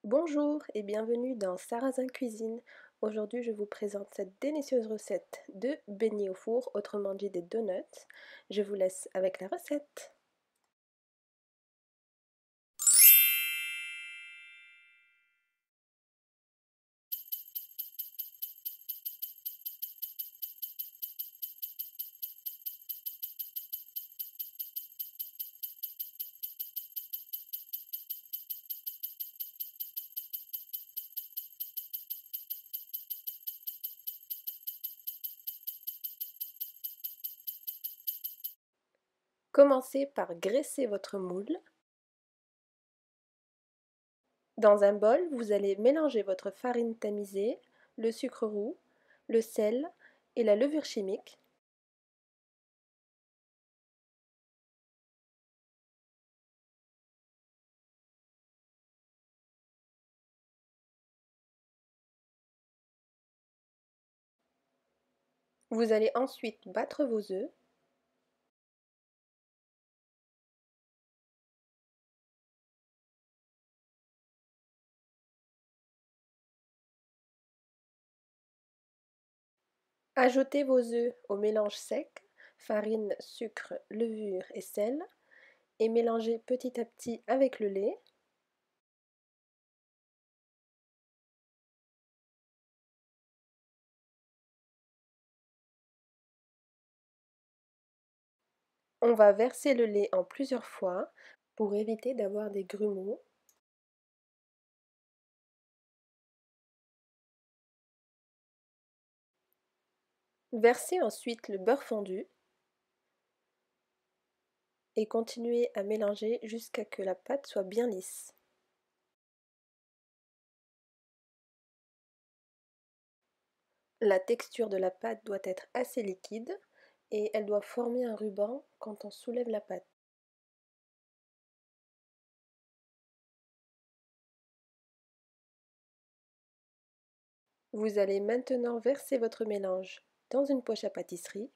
Bonjour et bienvenue dans Sarrasin Cuisine. Aujourd'hui, je vous présente cette délicieuse recette de beignets au four, autrement dit des donuts. Je vous laisse avec la recette. Commencez par graisser votre moule. Dans un bol, vous allez mélanger votre farine tamisée, le sucre roux, le sel et la levure chimique. Vous allez ensuite battre vos œufs. Ajoutez vos œufs au mélange sec, farine, sucre, levure et sel, et mélangez petit à petit avec le lait. On va verser le lait en plusieurs fois pour éviter d'avoir des grumeaux. Versez ensuite le beurre fondu et continuez à mélanger jusqu'à ce que la pâte soit bien lisse. La texture de la pâte doit être assez liquide et elle doit former un ruban quand on soulève la pâte. Vous allez maintenant verser votre mélange dans une poche à pâtisserie.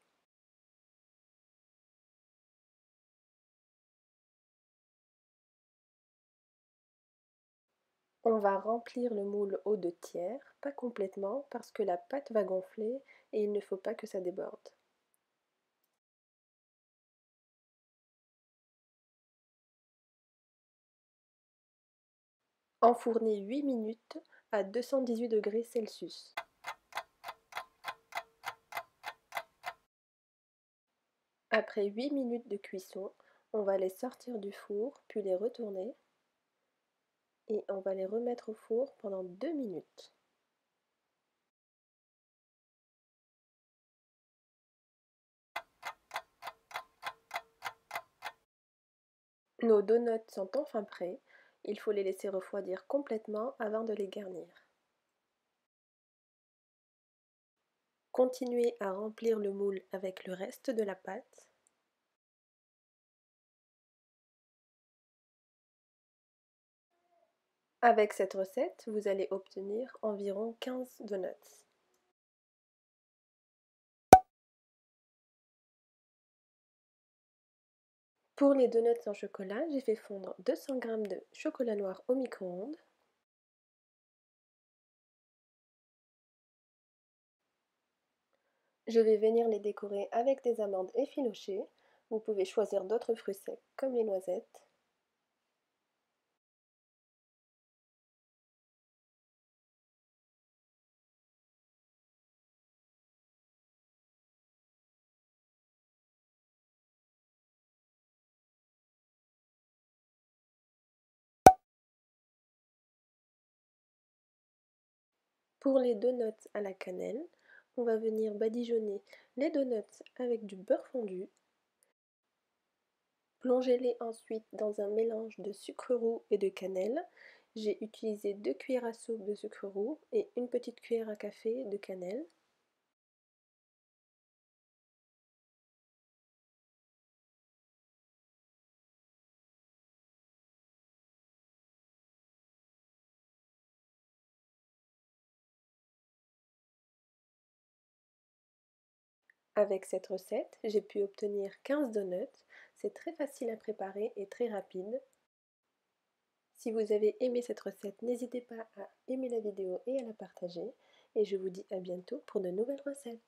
On va remplir le moule aux 2/3, pas complètement parce que la pâte va gonfler et il ne faut pas que ça déborde. Enfournez 8 minutes à 218 degrés Celsius. Après 8 minutes de cuisson, on va les sortir du four, puis les retourner et on va les remettre au four pendant 2 minutes. Nos donuts sont enfin prêts, il faut les laisser refroidir complètement avant de les garnir. Continuez à remplir le moule avec le reste de la pâte. Avec cette recette, vous allez obtenir environ 15 donuts. Pour les donuts en chocolat, j'ai fait fondre 200 g de chocolat noir au micro-ondes. Je vais venir les décorer avec des amandes effilochées. Vous pouvez choisir d'autres fruits secs comme les noisettes. Pour les donuts à la cannelle, on va venir badigeonner les donuts avec du beurre fondu. Plongez-les ensuite dans un mélange de sucre roux et de cannelle. J'ai utilisé 2 cuillères à soupe de sucre roux et une petite cuillère à café de cannelle. Avec cette recette, j'ai pu obtenir 15 donuts. C'est très facile à préparer et très rapide. Si vous avez aimé cette recette, n'hésitez pas à aimer la vidéo et à la partager. Et je vous dis à bientôt pour de nouvelles recettes.